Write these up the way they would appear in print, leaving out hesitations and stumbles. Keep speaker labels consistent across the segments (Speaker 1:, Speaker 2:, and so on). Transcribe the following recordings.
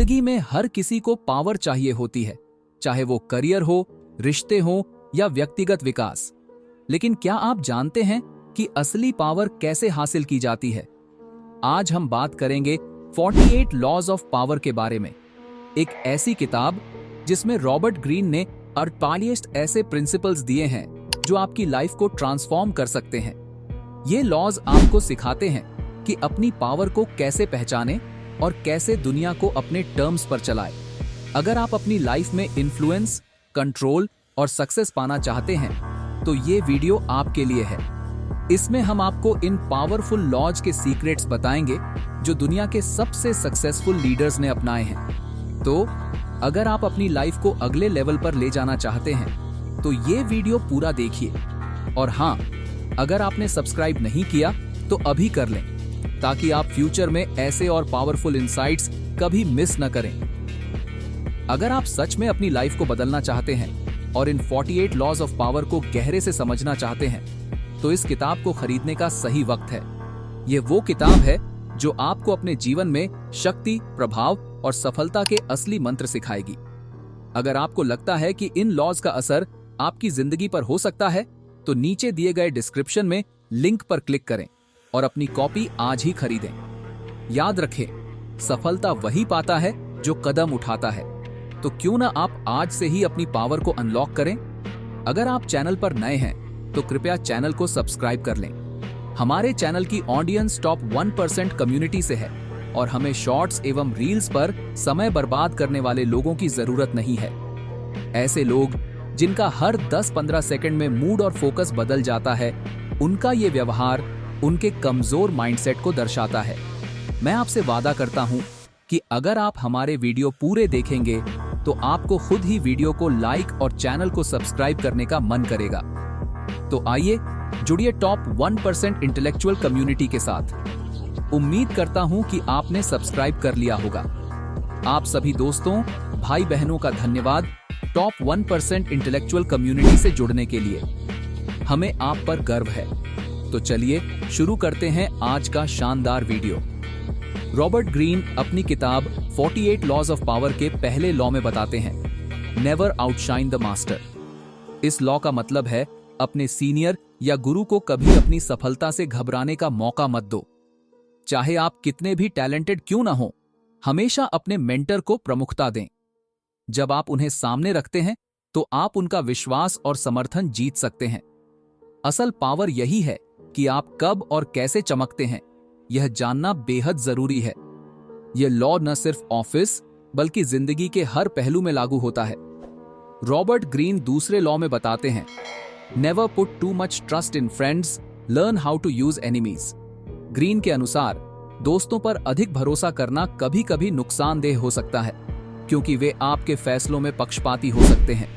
Speaker 1: जिंदगी में हर किसी को पावर चाहिए होती है, चाहे वो करियर हो, रिश्ते हो या व्यक्तिगत विकास। लेकिन क्या आप जानते हैं कि असली पावर कैसे हासिल की जाती है? आज हम बात करेंगे 48 लॉज ऑफ पावर के बारे में, एक ऐसी किताब जिसमें रॉबर्ट ग्रीन ने 48 ऐसे प्रिंसिपल्स दिए हैं जो आपकी लाइफ को ट्रांसफॉर्म कर सकते हैं। ये लॉज आपको सिखाते हैं कि अपनी पावर को कैसे पहचानें और कैसे दुनिया को अपने टर्म्स पर चलाएं। अगर आप अपनी लाइफ में इन्फ्लुएंस, कंट्रोल और सक्सेस पाना चाहते हैं तो ये वीडियो आपके लिए है। इसमें हम आपको इन पावरफुल लॉज के सीक्रेट्स बताएंगे जो दुनिया के सबसे सक्सेसफुल लीडर्स ने अपनाए हैं। तो अगर आप अपनी लाइफ को अगले लेवल पर ले जाना चाहते हैं तो ये वीडियो पूरा देखिए। और हाँ, अगर आपने सब्सक्राइब नहीं किया तो अभी कर लें ताकि आप फ्यूचर में ऐसे और पावरफुल इनसाइट्स कभी मिस न करें। अगर आप सच में अपनी लाइफ को बदलना चाहते हैं और इन 48 लॉज ऑफ पावर को गहरे से समझना चाहते हैं तो इस किताब को खरीदने का सही वक्त है। ये वो किताब है जो आपको अपने जीवन में शक्ति, प्रभाव और सफलता के असली मंत्र सिखाएगी। अगर आपको लगता है कि इन लॉज का असर आपकी जिंदगी पर हो सकता है तो नीचे दिए गए डिस्क्रिप्शन में लिंक पर क्लिक करें और अपनी कॉपी आज ही खरीदें। याद रखें, सफलता वही पाता है जो कदम उठाता है। तो क्यों ना आप आज से ही अपनी पावर को अनलॉक करें। अगर आप चैनल पर नए हैं तो कृपया चैनल को सब्सक्राइब कर लें। हमारे चैनल की ऑडियंस टॉप 1% कम्युनिटी से है और हमें शॉर्ट्स एवं रील्स पर समय बर्बाद करने वाले लोगों की जरूरत नहीं है। ऐसे लोग जिनका हर 10-15 सेकंड में मूड और फोकस बदल जाता है, उनका ये व्यवहार उनके कमजोर माइंडसेट को दर्शाता है। मैं आपसे वादा करता हूं कि अगर आप हमारे वीडियो पूरे देखेंगे तो आपको खुद ही वीडियो को लाइक और चैनल को सब्सक्राइब करने का मन करेगा। तो आइए जुड़िए टॉप 1% इंटेलेक्चुअल कम्युनिटी के साथ। उम्मीद करता हूं कि आपने सब्सक्राइब कर लिया होगा। आप सभी दोस्तों, भाई बहनों का धन्यवाद टॉप 1% इंटेलेक्चुअल कम्युनिटी से जुड़ने के लिए। हमें आप पर गर्व है। तो चलिए शुरू करते हैं आज का शानदार वीडियो। रॉबर्ट ग्रीन अपनी किताब 48 लॉज ऑफ पावर के पहले लॉ में बताते हैं, नेवर आउटशाइन द मास्टर। इस लॉ का मतलब है, अपने सीनियर या गुरु को कभी अपनी सफलता से घबराने का मौका मत दो। चाहे आप कितने भी टैलेंटेड क्यों ना हो, हमेशा अपने मेंटर को प्रमुखता दें। जब आप उन्हें सामने रखते हैं तो आप उनका विश्वास और समर्थन जीत सकते हैं। असल पावर यही है कि आप कब और कैसे चमकते हैं, यह जानना बेहद जरूरी है। यह लॉ न सिर्फ ऑफिस बल्कि जिंदगी के हर पहलू में लागू होता है। रॉबर्ट ग्रीन दूसरे लॉ में बताते हैं, never put too much trust in friends, learn how to use enemies. Greene के अनुसार दोस्तों पर अधिक भरोसा करना कभी कभी नुकसानदेह हो सकता है क्योंकि वे आपके फैसलों में पक्षपाती हो सकते हैं।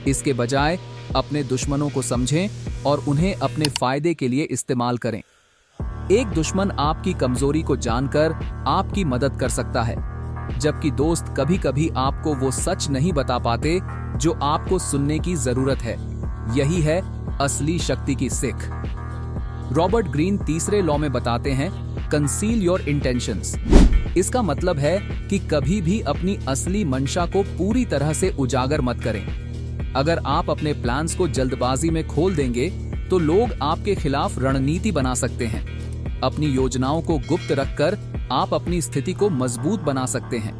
Speaker 1: इसके बजाय अपने दुश्मनों को समझें और उन्हें अपने फायदे के लिए इस्तेमाल करें। एक दुश्मन आपकी कमजोरी को जानकर आपकी मदद कर सकता है, जबकि दोस्त कभी कभी आपको वो सच नहीं बता पाते जो आपको सुनने की जरूरत है। यही है असली शक्ति की सीख। रॉबर्ट ग्रीन तीसरे लॉ में बताते हैं, कंसील योर इंटेंशंस। इसका मतलब है कि कभी भी अपनी असली मंशा को पूरी तरह से उजागर मत करें। अगर आप अपने प्लान्स को जल्दबाजी में खोल देंगे तो लोग आपके खिलाफ रणनीति बना सकते हैं। अपनी योजनाओं को गुप्त रखकर आप अपनी स्थिति को मजबूत बना सकते हैं।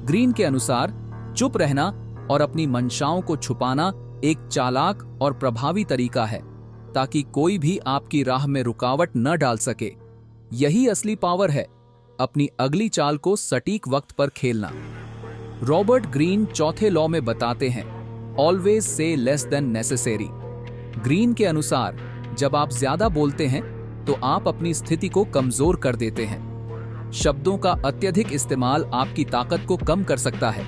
Speaker 1: ग्रीन के अनुसार चुप रहना और अपनी मंशाओं को छुपाना एक चालाक और प्रभावी तरीका है ताकि कोई भी आपकी राह में रुकावट न डाल सके। यही असली पावर है, अपनी अगली चाल को सटीक वक्त पर खेलना। रॉबर्ट ग्रीन चौथे लॉ में बताते हैं, always say less than necessary. Green के अनुसार जब आप ज्यादा बोलते हैं तो आप अपनी स्थिति को कमजोर कर देते हैं। शब्दों का अत्यधिक इस्तेमाल आपकी ताकत को कम कर सकता है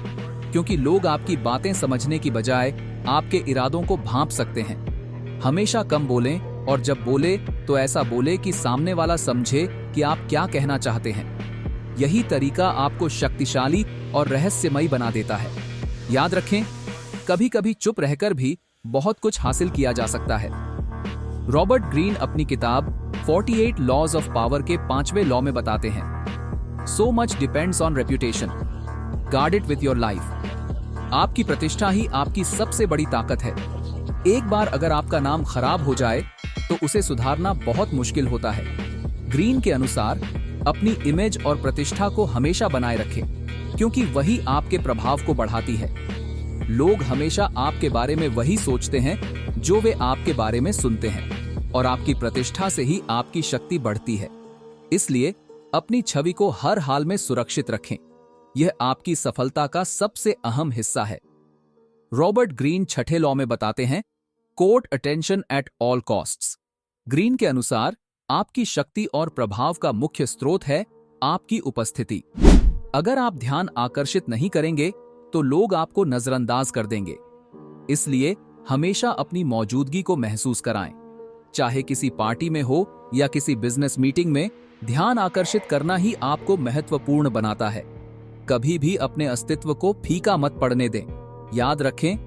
Speaker 1: क्योंकि लोग आपकी बातें समझने की बजाय आपके इरादों को भांप सकते हैं। हमेशा कम बोलें और जब बोले तो ऐसा बोले कि सामने वाला समझे कि आप क्या कहना चाहते हैं। यही तरीका आपको शक्तिशाली और रहस्यमयी बना देता है। याद रखें, कभी कभी चुप रहकर भी बहुत कुछ हासिल किया जा सकता है। रॉबर्ट ग्रीन अपनी किताब 48 लॉज ऑफ पावर के 5वें लॉ में बताते हैं, so much depends on reputation. Guard it with your life. आपकी प्रतिष्ठा ही आपकी सबसे बड़ी ताकत है। एक बार अगर आपका नाम खराब हो जाए तो उसे सुधारना बहुत मुश्किल होता है। ग्रीन के अनुसार अपनी इमेज और प्रतिष्ठा को हमेशा बनाए रखें, क्योंकि वही आपके प्रभाव को बढ़ाती है। लोग हमेशा आपके बारे में वही सोचते हैं जो वे आपके बारे में सुनते हैं, और आपकी प्रतिष्ठा से ही आपकी शक्ति बढ़ती है। इसलिए अपनी छवि को हर हाल में सुरक्षित रखें। यह आपकी सफलता का सबसे अहम हिस्सा है। रॉबर्ट ग्रीन छठे लॉ में बताते हैं, court attention at all costs. Green के अनुसार आपकी शक्ति और प्रभाव का मुख्य स्रोत है आपकी उपस्थिति। अगर आप ध्यान आकर्षित नहीं करेंगे तो लोग आपको नजरअंदाज कर देंगे। इसलिए हमेशा अपनी मौजूदगी को महसूस कराएं। चाहे किसी पार्टी में हो या किसी बिजनेस मीटिंग में, ध्यान आकर्षित करना ही आपको महत्वपूर्ण बनाता है। कभी भी अपने अस्तित्व को फीका मत पड़ने दें। याद रखें,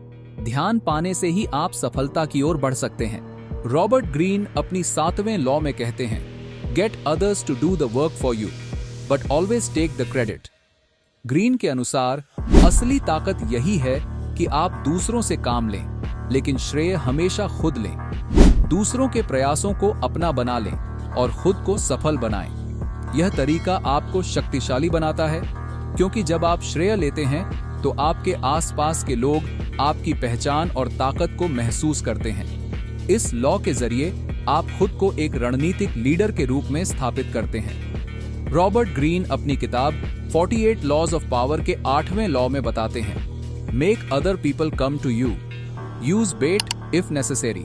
Speaker 1: ध्यान पाने से ही आप सफलता की ओर बढ़ सकते हैं। रॉबर्ट ग्रीन अपनी 7वें लॉ में कहते हैं, get others to do the work for you but always take the credit. Greene के अनुसार असली ताकत यही है कि आप दूसरों से काम लें, लेकिन श्रेय हमेशा खुद लें। दूसरों के प्रयासों को अपना बना लें और खुद को सफल बनाएं। यह तरीका आपको शक्तिशाली बनाता है, क्योंकि जब आप श्रेय लेते हैं तो आपके आसपास के लोग आपकी पहचान और ताकत को महसूस करते हैं। इस लॉ के जरिए आप खुद को एक रणनीतिक लीडर के रूप में स्थापित करते हैं। रॉबर्ट ग्रीन अपनी किताब 48 लॉज ऑफ पावर के 8वें लॉ में बताते हैं, make other people come to you, use bait if necessary.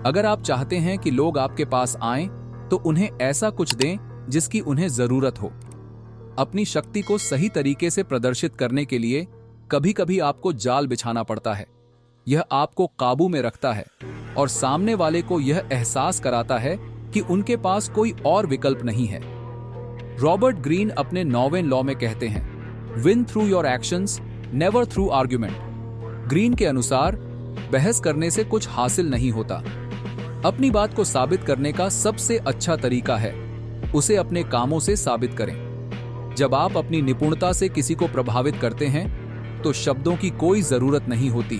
Speaker 1: अगर आप चाहते हैं कि लोग आपके पास आएं, तो उन्हें ऐसा कुछ दें जिसकी उन्हें जरूरत हो। अपनी शक्ति को सही तरीके से प्रदर्शित करने के लिए कभी कभी आपको जाल बिछाना पड़ता है। यह आपको काबू में रखता है और सामने वाले को यह एहसास कराता है कि उनके पास कोई और विकल्प नहीं है। रॉबर्ट ग्रीन अपने 9वें लॉ में कहते हैं, win through your actions, never through argument. Green के अनुसार बहस करने से कुछ हासिल नहीं होता। अपनी बात को साबित करने का सबसे अच्छा तरीका है उसे अपने कामों से साबित करें। जब आप अपनी निपुणता से किसी को प्रभावित करते हैं तो शब्दों की कोई जरूरत नहीं होती।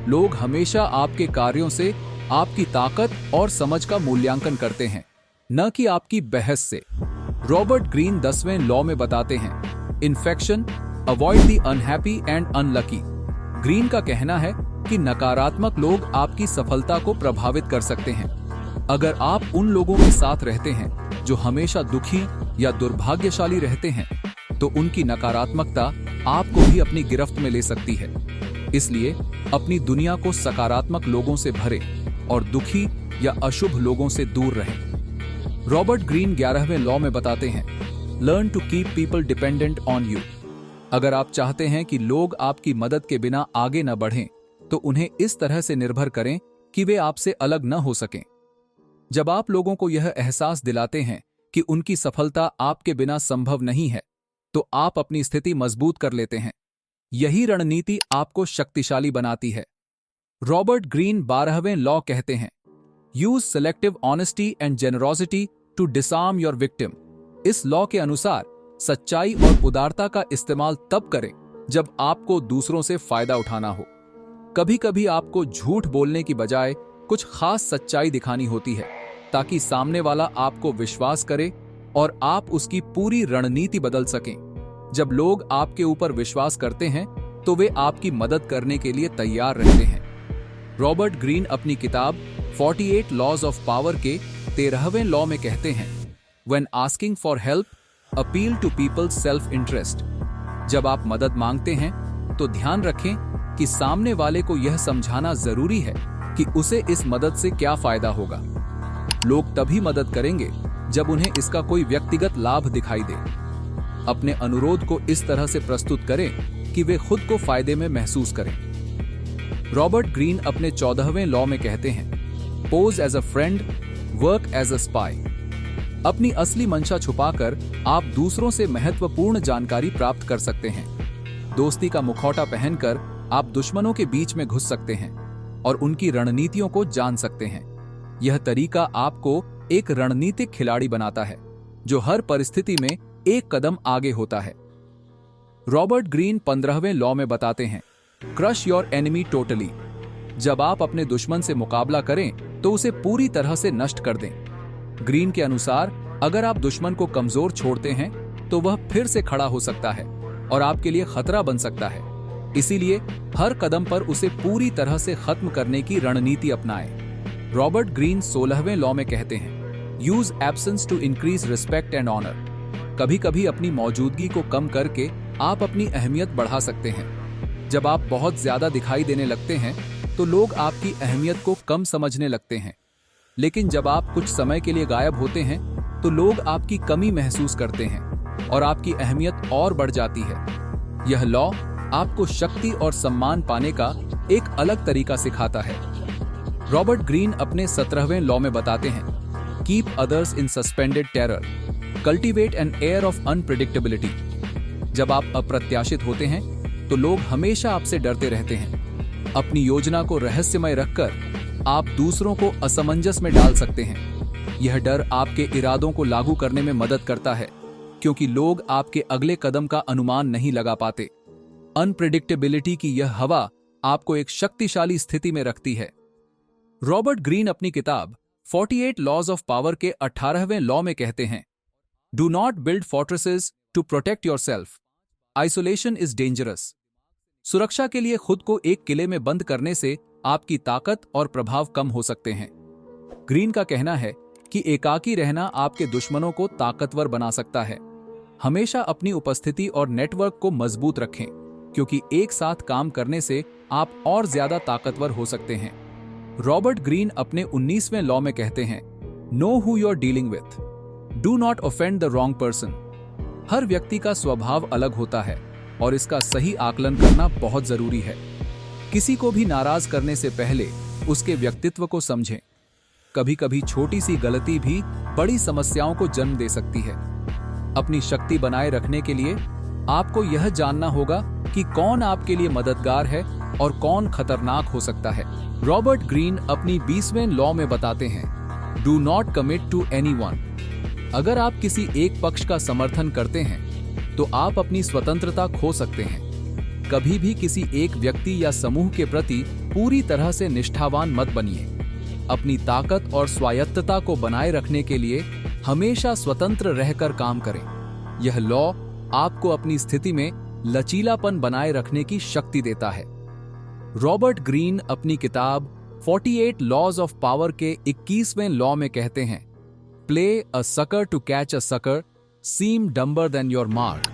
Speaker 1: लोग हमेशा आपके कार्यों से आपकी ताकत और समझ का मूल्यांकन करते हैं, न कि आपकी बहस से। रॉबर्ट ग्रीन 10वें लॉ में बताते हैं, infection, avoid the unhappy and unlucky. Green का कहना है कि नकारात्मक लोग आपकी सफलता को प्रभावित कर सकते हैं। अगर आप उन लोगों के साथ रहते हैं जो हमेशा दुखी या दुर्भाग्यशाली रहते हैं, तो उनकी नकारात्मकता आपको भी अपनी गिरफ्त में ले सकती है। इसलिए अपनी दुनिया को सकारात्मक लोगों से भरें और दुखी या अशुभ लोगों से दूर रहें। रॉबर्ट ग्रीन 11वें लॉ में बताते हैं, learn to keep people dependent on you. अगर आप चाहते हैं कि लोग आपकी मदद के बिना आगे न बढ़ें, तो उन्हें इस तरह से निर्भर करें कि वे आपसे अलग न हो सकें। जब आप लोगों को यह एहसास दिलाते हैं कि उनकी सफलता आपके बिना संभव नहीं है, तो आप अपनी स्थिति मजबूत कर लेते हैं। यही रणनीति आपको शक्तिशाली बनाती है। रॉबर्ट ग्रीन 12वें लॉ कहते हैं, use selective honesty and generosity to disarm your victim. इस लॉ के अनुसार सच्चाई और उदारता का इस्तेमाल तब करें जब आपको दूसरों से फायदा उठाना हो। कभी कभी आपको झूठ बोलने की बजाय कुछ खास सच्चाई दिखानी होती है, ताकि सामने वाला आपको विश्वास करे और आप उसकी पूरी रणनीति बदल सकें। जब लोग आपके ऊपर विश्वास करते हैं तो वे आपकी मदद करने के लिए तैयार रहते हैं। रॉबर्ट ग्रीन अपनी किताब 48 लॉज ऑफ पावर के 13वें लॉ में कहते हैं, when asking for help, appeal to people's self interest. जब आप मदद मांगते हैं तो ध्यान रखें कि सामने वाले को यह समझाना जरूरी है कि उसे इस मदद से क्या फायदा होगा। लोग तभी मदद करेंगे जब उन्हें इसका कोई व्यक्तिगत लाभ दिखाई दे। अपने अनुरोध को इस तरह से प्रस्तुत करें कि वे खुद को फायदे में महसूस करें। रॉबर्ट ग्रीन अपने 14वें लॉ में कहते हैं, pose as a friend, work as a spy. अपनी असली मंशा छुपाकर आप दूसरों से महत्वपूर्ण जानकारी प्राप्त कर सकते हैं। दोस्ती का मुखौटा पहनकर आप दुश्मनों के बीच में घुस सकते हैं और उनकी रणनीतियों को जान सकते हैं। यह तरीका आपको एक रणनीतिक खिलाड़ी बनाता है, जो हर परिस्थिति में एक कदम आगे होता है। रॉबर्ट ग्रीन 15वें लॉ में बताते हैं, क्रश योर एनिमी टोटली। जब आप अपने दुश्मन से मुकाबला करें तो उसे पूरी तरह से नष्ट कर दें। ग्रीन के अनुसार अगर आप दुश्मन को कमजोर छोड़ते हैं तो वह फिर से खड़ा हो सकता है और आपके लिए खतरा बन सकता है। इसीलिए हर कदम पर उसे पूरी तरह से खत्म करने की रणनीति अपनाएं। रॉबर्ट ग्रीन 16वें लॉ में कहते हैं, use absence to increase respect and honour. कभी कभी अपनी मौजूदगी को कम करके आप अपनी अहमियत बढ़ा सकते हैं। जब आप बहुत ज्यादा दिखाई देने लगते हैं तो लोग आपकी अहमियत को कम समझने लगते हैं, लेकिन जब आप कुछ समय के लिए गायब होते हैं तो लोग आपकी कमी महसूस करते हैं और आपकी अहमियत और बढ़ जाती है। यह लॉ आपको शक्ति और सम्मान पाने का एक अलग तरीका सिखाता है। रॉबर्ट ग्रीन अपने 17वें लॉ में बताते हैं, keep others in suspended terror, cultivate an air of unpredictability. जब आप अप्रत्याशित होते हैं तो लोग हमेशा आपसे डरते रहते हैं। अपनी योजना को रहस्यमय रखकर आप दूसरों को असमंजस में डाल सकते हैं। यह डर आपके इरादों को लागू करने में मदद करता है, क्योंकि लोग आपके अगले कदम का अनुमान नहीं लगा पाते। अनप्रेडिक्टेबिलिटी की यह हवा आपको एक शक्तिशाली स्थिति में रखती है। रॉबर्ट ग्रीन अपनी किताब 48 लॉज ऑफ पावर के 18वें लॉ में कहते हैं, do not build fortresses to protect yourself, isolation is dangerous. सुरक्षा के लिए खुद को एक किले में बंद करने से आपकी ताकत और प्रभाव कम हो सकते हैं। ग्रीन का कहना है कि एकाकी रहना आपके दुश्मनों को ताकतवर बना सकता है। हमेशा अपनी उपस्थिति और नेटवर्क को मजबूत रखें, क्योंकि एक साथ काम करने से आप और ज्यादा ताकतवर हो सकते हैं। रॉबर्ट ग्रीन अपने 19वें लॉ में कहते हैं, know who you are dealing with, do not offend the wrong person. हर व्यक्ति का स्वभाव अलग होता है और इसका सही आकलन करना बहुत जरूरी है। किसी को भी नाराज करने से पहले उसके व्यक्तित्व को समझें। कभी कभी छोटी सी गलती भी बड़ी समस्याओं को जन्म दे सकती है। अपनी शक्ति बनाए रखने के लिए आपको यह जानना होगा कि कौन आपके लिए मददगार है और कौन खतरनाक हो सकता है। रॉबर्ट ग्रीन अपनी 20वें लॉ में बताते हैं, do not commit to anyone. अगर आप किसी एक पक्ष का समर्थन करते हैं तो आप अपनी स्वतंत्रता खो सकते हैं। कभी भी किसी एक व्यक्ति या समूह के प्रति पूरी तरह से निष्ठावान मत बनिए। अपनी ताकत और स्वायत्तता को बनाए रखने के लिए हमेशा स्वतंत्र रहकर काम करें। यह लॉ आपको अपनी स्थिति में लचीलापन बनाए रखने की शक्ति देता है। रॉबर्ट ग्रीन अपनी किताब 48 लॉज ऑफ पावर के 21वें लॉ में कहते हैं, play a sucker to catch a sucker, seem dumber than your mark.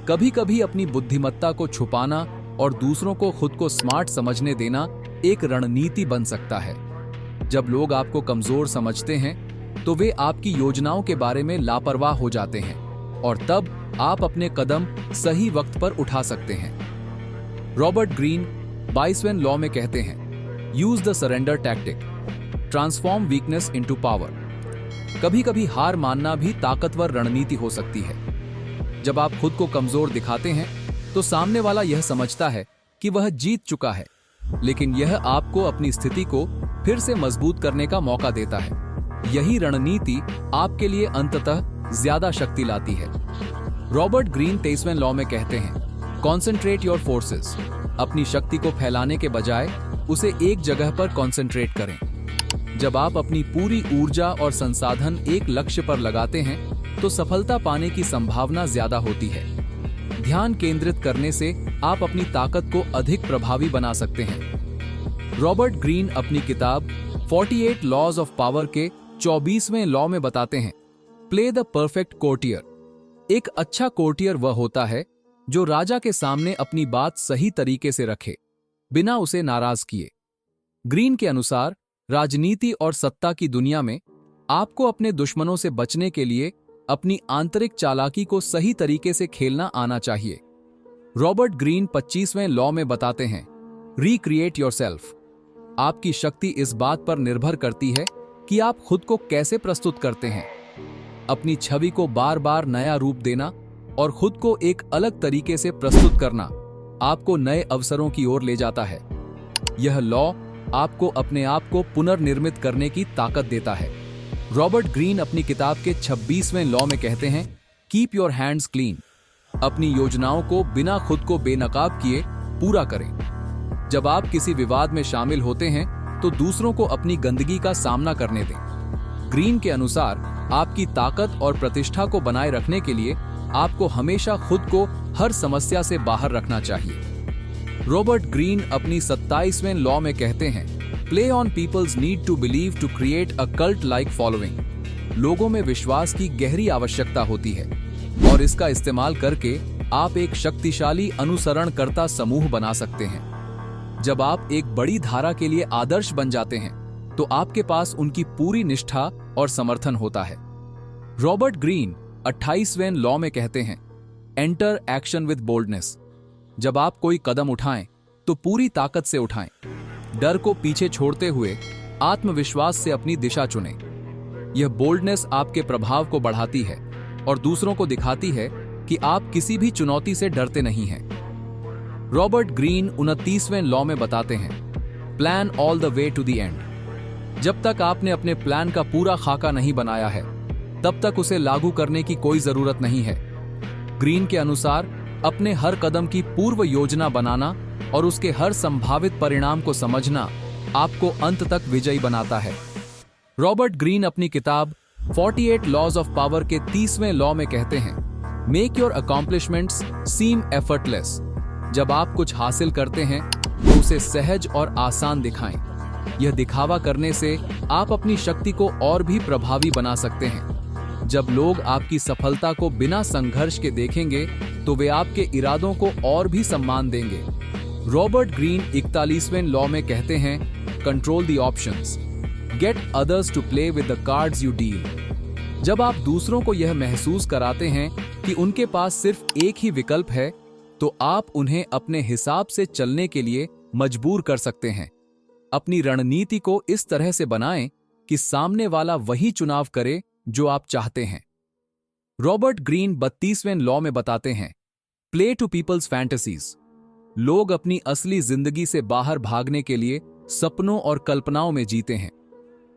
Speaker 1: कभी कभी अपनी बुद्धिमत्ता को छुपाना और दूसरों को खुद को स्मार्ट समझने देना एक रणनीति बन सकता है। जब लोग आपको कमजोर समझते हैं तो वे आपकी योजनाओं के बारे में लापरवाह हो जाते हैं और तब आप अपने कदम सही वक्त पर उठा सकते हैं। रॉबर्ट ग्रीन 22वें लॉ में कहते हैं, use the surrender tactic, transform weakness into power. कभी कभी हार मानना भी ताकतवर रणनीति हो सकती है। जब आप खुद को कमजोर दिखाते हैं तो सामने वाला यह समझता है कि वह जीत चुका है, लेकिन यह आपको अपनी स्थिति को फिर से मजबूत करने का मौका देता है। यही रणनीति आपके लिए अंततः ज्यादा शक्ति लाती है। रॉबर्ट ग्रीन 23वें लॉ में कहते हैं, कॉन्सेंट्रेट योर फोर्सेस। अपनी शक्ति को फैलाने के बजाय उसे एक जगह पर कॉन्सेंट्रेट करें। जब आप अपनी पूरी ऊर्जा और संसाधन एक लक्ष्य पर लगाते हैं तो सफलता पाने की संभावना ज्यादा होती है। ध्यान केंद्रित करने से आप अपनी ताकत को अधिक प्रभावी बना सकते हैं। रॉबर्ट ग्रीन अपनी किताब 48 लॉज ऑफ पावर के 24वें लॉ में बताते हैं, प्ले द परफेक्ट कोर्टियर। एक अच्छा कोर्टियर वह होता है जो राजा के सामने अपनी बात सही तरीके से रखे, बिना उसे नाराज किए। ग्रीन के अनुसार राजनीति और सत्ता की दुनिया में आपको अपने दुश्मनों से बचने के लिए अपनी आंतरिक चालाकी को सही तरीके से खेलना आना चाहिए। रॉबर्ट ग्रीन 25वें लॉ में बताते हैं, रिक्रिएट योरसेल्फ। आपकी शक्ति इस बात पर निर्भर करती है कि आप खुद को कैसे प्रस्तुत करते हैं। अपनी छवि को बार बार नया रूप देना और खुद को एक अलग तरीके से प्रस्तुत करना आपको नए अवसरों की ओर ले जाता है। यह लॉ आपको अपने आप को पुनर्निर्मित करने की ताकत देता है। रॉबर्ट ग्रीन अपनी किताब के 26वें लॉ में कहते हैं, कीप योर हैंड्स क्लीन। अपनी योजनाओं को बिना खुद को बेनकाब किए पूरा करें। जब आप किसी विवाद में शामिल होते हैं तो दूसरों को अपनी गंदगी का सामना करने दें। ग्रीन के अनुसार आपकी ताकत और प्रतिष्ठा को बनाए रखने के लिए आपको हमेशा खुद को हर समस्या से बाहर रखना चाहिए। रॉबर्ट ग्रीन अपनी 27वें लॉ में कहते हैं, play on people's need to believe to create a cult like following. लोगों में विश्वास की गहरी आवश्यकता होती है और इसका इस्तेमाल करके आप एक शक्तिशाली अनुसरणकर्ता समूह बना सकते हैं। जब आप एक बड़ी धारा के लिए आदर्श बन जाते हैं तो आपके पास उनकी पूरी निष्ठा और समर्थन होता है। रॉबर्ट ग्रीन 28वें लॉ में कहते हैं, एंटर एक्शन विद बोल्डनेस। जब आप कोई कदम उठाएं तो पूरी ताकत से उठाएं। डर को पीछे छोड़ते हुए आत्मविश्वास से अपनी दिशा चुनें। यह बोल्डनेस आपके प्रभाव को बढ़ाती है और दूसरों को दिखाती है कि आप किसी भी चुनौती से डरते नहीं हैं। रॉबर्ट ग्रीन 29वें लॉ में बताते हैं, plan all the way to the end. जब तक आपने अपने प्लान का पूरा खाका नहीं बनाया है तब तक उसे लागू करने की कोई जरूरत नहीं है। ग्रीन के अनुसार अपने हर कदम की पूर्व योजना बनाना और उसके हर संभावित परिणाम को समझना आपको अंत तक विजयी बनाता है। रॉबर्ट ग्रीन अपनी किताब 48 लॉज ऑफ पावर के 30वें लॉ में कहते हैं, make your accomplishments seem effortless. जब आप कुछ हासिल करते हैं तो उसे सहज और आसान दिखाएं। यह दिखावा करने से आप अपनी शक्ति को और भी प्रभावी बना सकते हैं। जब लोग आपकी सफलता को बिना संघर्ष के देखेंगे तो वे आपके इरादों को और भी सम्मान देंगे। रॉबर्ट ग्रीन 41वें लॉ में कहते हैं, control the options, get others to play with the cards you deal. जब आप दूसरों को यह महसूस कराते हैं कि उनके पास सिर्फ एक ही विकल्प है तो आप उन्हें अपने हिसाब से चलने के लिए मजबूर कर सकते हैं। अपनी रणनीति को इस तरह से बनाएं कि सामने वाला वही चुनाव करे जो आप चाहते हैं। रॉबर्ट ग्रीन 32वें लॉ में बताते हैं, प्ले टू पीपल्स फैंटेसीज। लोग अपनी असली जिंदगी से बाहर भागने के लिए सपनों और कल्पनाओं में जीते हैं।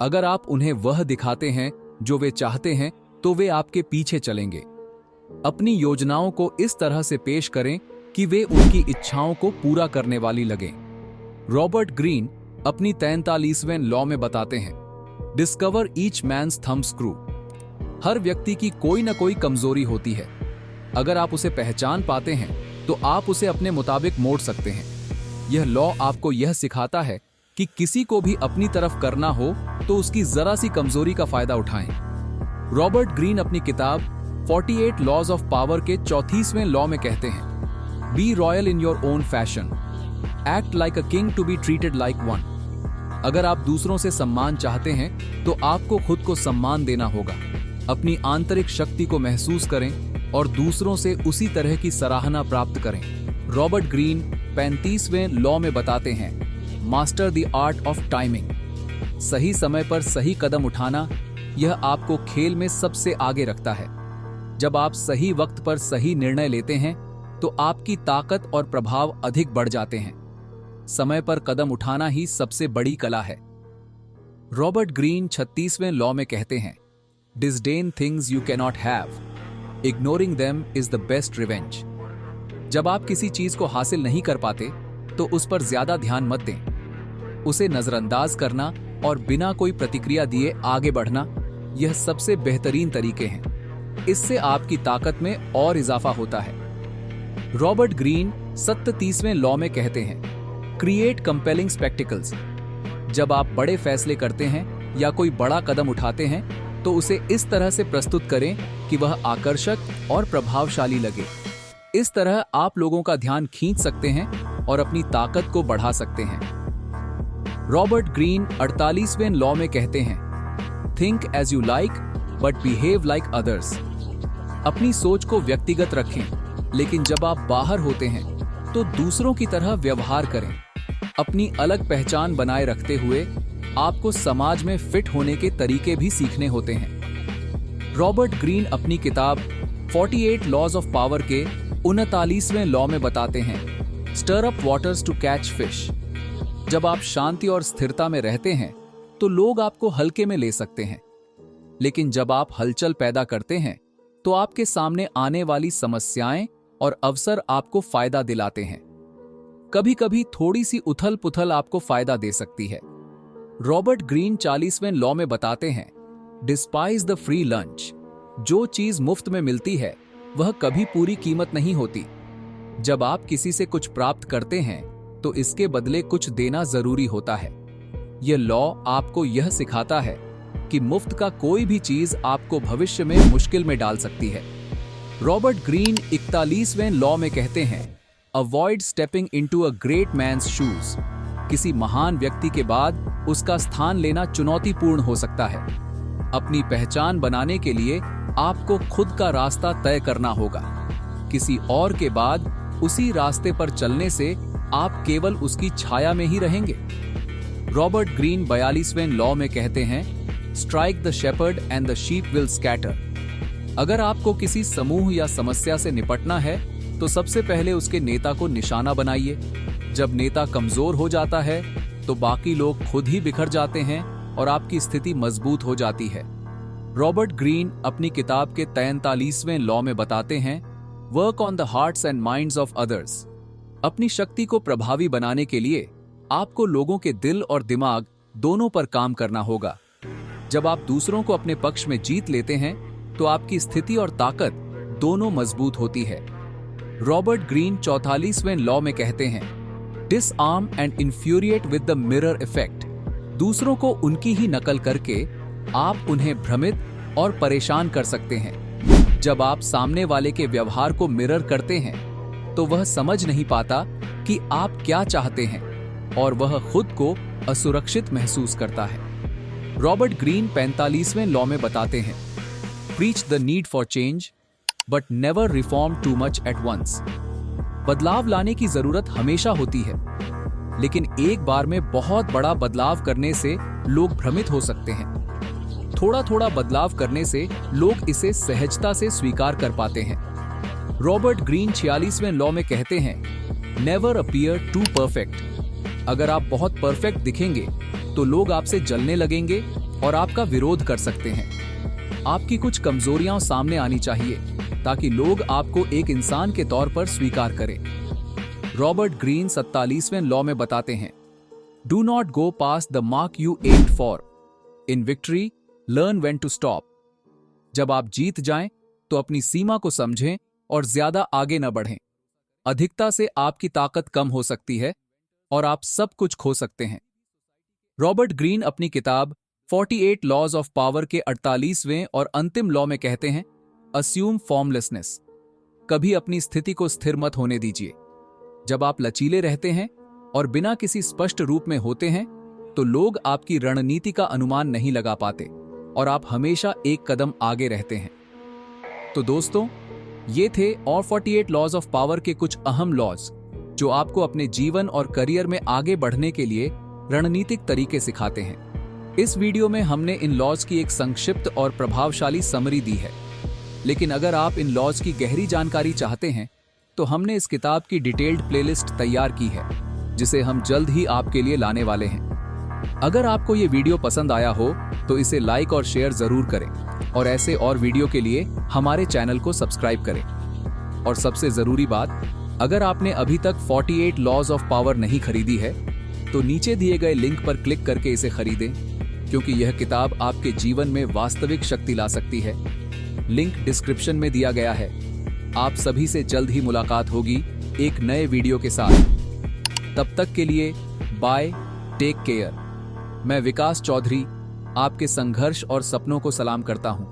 Speaker 1: अगर आप उन्हें वह दिखाते हैं जो वे चाहते हैं तो वे आपके पीछे चलेंगे। अपनी योजनाओं को इस तरह से पेश करें कि वे उनकी इच्छाओं को पूरा करने वाली लगें। रॉबर्ट ग्रीन अपनी 43वें लॉ में बताते हैं, discover each man's thumb screw. हर व्यक्ति की कोई ना कोई कमजोरी होती है। अगर आप उसे पहचान पाते हैं तो आप उसे अपने मुताबिक मोड़ सकते हैं। यह लॉ आपको यह सिखाता है कि किसी को भी अपनी तरफ करना हो तो उसकी जरा सी कमजोरी का फायदा उठाएं। रॉबर्ट ग्रीन अपनी किताब 48 लॉज ऑफ पावर के 34वें लॉ में कहते हैं, be royal in your own fashion, act like a king to be treated like one. अगर आप दूसरों से सम्मान चाहते हैं तो आपको खुद को सम्मान देना होगा। अपनी आंतरिक शक्ति को महसूस करें और दूसरों से उसी तरह की सराहना प्राप्त करें। रॉबर्ट ग्रीन 35वें लॉ में बताते हैं, master the art of timing. सही समय पर सही कदम उठाना, यह आपको खेल में सबसे आगे रखता है। जब आप सही वक्त पर सही निर्णय लेते हैं तो आपकी ताकत और प्रभाव अधिक बढ़ जाते हैं। समय पर कदम उठाना ही सबसे बड़ी कला है। रॉबर्ट ग्रीन 36वें लॉ में कहते हैं, disdain things you cannot have, ignoring them is the best revenge. जब आप किसी चीज को हासिल नहीं कर पाते तो उस पर ज्यादा ध्यान मत दें। उसे नजरअंदाज करना और बिना कोई प्रतिक्रिया दिए आगे बढ़ना, यह सबसे बेहतरीन तरीके हैं। इससे आपकी ताकत में और इजाफा होता है। रॉबर्ट ग्रीन 37वें लॉ में कहते हैं, क्रिएट कंपेलिंग स्पेक्टिकल्स। जब आप बड़े फैसले करते हैं या कोई बड़ा कदम उठाते हैं तो उसे इस तरह से प्रस्तुत करें कि वह आकर्षक और प्रभावशाली लगे। इस तरह आप लोगों का ध्यान खींच सकते हैं और अपनी ताकत को बढ़ा सकते हैं। रॉबर्ट ग्रीन 48वें लॉ में कहते हैं, think as you like but behave like others. अपनी सोच को व्यक्तिगत रखें, लेकिन जब आप बाहर होते हैं तो दूसरों की तरह व्यवहार करें। अपनी अलग पहचान बनाए रखते हुए आपको समाज में फिट होने के तरीके भी सीखने होते हैं। रॉबर्ट ग्रीन अपनी किताब 48 लॉज ऑफ पावर के 39वें लॉ में बताते हैं, stir up waters to catch fish. जब आप शांति और स्थिरता में रहते हैं तो लोग आपको हल्के में ले सकते हैं, लेकिन जब आप हलचल पैदा करते हैं तो आपके सामने आने वाली समस्याएं और अवसर आपको फायदा दिलाते हैं। कभी कभी थोड़ी सी उथल पुथल आपको फायदा दे सकती है। रॉबर्ट ग्रीन 40वें लॉ में बताते हैं, डिस्पाइज द फ्री लंच। जो चीज मुफ्त में मिलती है वह कभी पूरी कीमत नहीं होती। जब आप किसी से कुछ प्राप्त करते हैं तो इसके बदले कुछ देना जरूरी होता है। यह लॉ आपको यह सिखाता है कि मुफ्त का कोई भी चीज आपको भविष्य में मुश्किल में डाल सकती है। रॉबर्ट ग्रीन 41वें लॉ में कहते हैं, avoid stepping into a great man's shoes. किसी महान व्यक्ति के बाद उसका स्थान लेना चुनौतीपूर्ण हो सकता है। अपनी पहचान बनाने के लिए आपको खुद का रास्ता तय करना होगा। किसी और के बाद उसी रास्ते पर चलने से आप केवल उसकी छाया में ही रहेंगे। रॉबर्ट ग्रीन 42वें लॉ में कहते हैं, strike the shepherd and the sheep will scatter. अगर आपको किसी समूह या समस्या से निपटना है तो सबसे पहले उसके नेता को निशाना बनाइए। जब नेता कमजोर हो जाता है तो बाकी लोग खुद ही बिखर जाते हैं और आपकी स्थिति मजबूत हो जाती है। रॉबर्ट ग्रीन अपनी किताब के 43वें लॉ में बताते हैं, work on the hearts and minds of others. अपनी शक्ति को प्रभावी बनाने के लिए आपको लोगों के दिल और दिमाग दोनों पर काम करना होगा। जब आप दूसरों को अपने पक्ष में जीत लेते हैं तो आपकी स्थिति और ताकत दोनों मजबूत होती है। रॉबर्ट ग्रीन 44वें लॉ में कहते हैं, disarm and infuriate with the mirror effect. दूसरों को उनकी ही नकल करके आप उन्हें भ्रमित और परेशान कर सकते हैं। जब आप सामने वाले के व्यवहार को मिरर करते हैं तो वह समझ नहीं पाता कि आप क्या चाहते हैं और वह खुद को असुरक्षित महसूस करता है। रॉबर्ट ग्रीन 45वें लॉ में बताते हैं, preach the need for change but never reform too much at once. बदलाव लाने की जरूरत हमेशा होती है, लेकिन एक बार में बहुत बड़ा बदलाव करने से लोग भ्रमित हो सकते हैं। थोड़ा थोड़ा बदलाव करने से लोग इसे सहजता से स्वीकार कर पाते हैं। रॉबर्ट ग्रीन 46वें लॉ में कहते हैं, नेवर अपीयर टू परफेक्ट। अगर आप बहुत परफेक्ट दिखेंगे तो लोग आपसे जलने लगेंगे और आपका विरोध कर सकते हैं। आपकी कुछ कमजोरियां सामने आनी चाहिए ताकि लोग आपको एक इंसान के तौर पर स्वीकार करें। रॉबर्ट ग्रीन 47वें लॉ में बताते हैं, do not go past the mark you aimed for. In victory learn when to stop. जब आप जीत जाएं तो अपनी सीमा को समझें और ज्यादा आगे न बढ़ें। अधिकता से आपकी ताकत कम हो सकती है और आप सब कुछ खो सकते हैं। रॉबर्ट ग्रीन अपनी किताब 48 लॉज ऑफ पावर के 48वें और अंतिम लॉ में कहते हैं, अस्यूम फॉर्मलेसनेस। कभी अपनी स्थिति को स्थिर मत होने दीजिए। जब आप लचीले रहते हैं और बिना किसी स्पष्ट रूप में होते हैं तो लोग आपकी रणनीति का अनुमान नहीं लगा पाते और आप हमेशा एक कदम आगे रहते हैं। तो दोस्तों, ये थे और 48 लॉज ऑफ पावर के कुछ अहम लॉज जो आपको अपने जीवन और करियर में आगे बढ़ने के लिए रणनीतिक तरीके सिखाते हैं। इस वीडियो में हमने इन लॉज की एक संक्षिप्त और प्रभावशाली समरी दी है, लेकिन अगर आप इन लॉज की गहरी जानकारी चाहते हैं तो हमने इस किताब की डिटेल्ड प्लेलिस्ट तैयार की है, जिसे हम जल्द ही आपके लिए लाने वाले हैं। अगर आपको ये वीडियो पसंद आया हो तो इसे लाइक और शेयर जरूर करें और ऐसे और वीडियो के लिए हमारे चैनल को सब्सक्राइब करें। और सबसे जरूरी बात, अगर आपने अभी तक 48 लॉज ऑफ पावर नहीं खरीदी है तो नीचे दिए गए लिंक पर क्लिक करके इसे खरीदें, क्योंकि यह किताब आपके जीवन में वास्तविक शक्ति ला सकती है। लिंक डिस्क्रिप्शन में दिया गया है। आप सभी से जल्द ही मुलाकात होगी एक नए वीडियो के साथ। तब तक के लिए बाय, टेक केयर। मैं विकास चौधरी आपके संघर्ष और सपनों को सलाम करता हूं।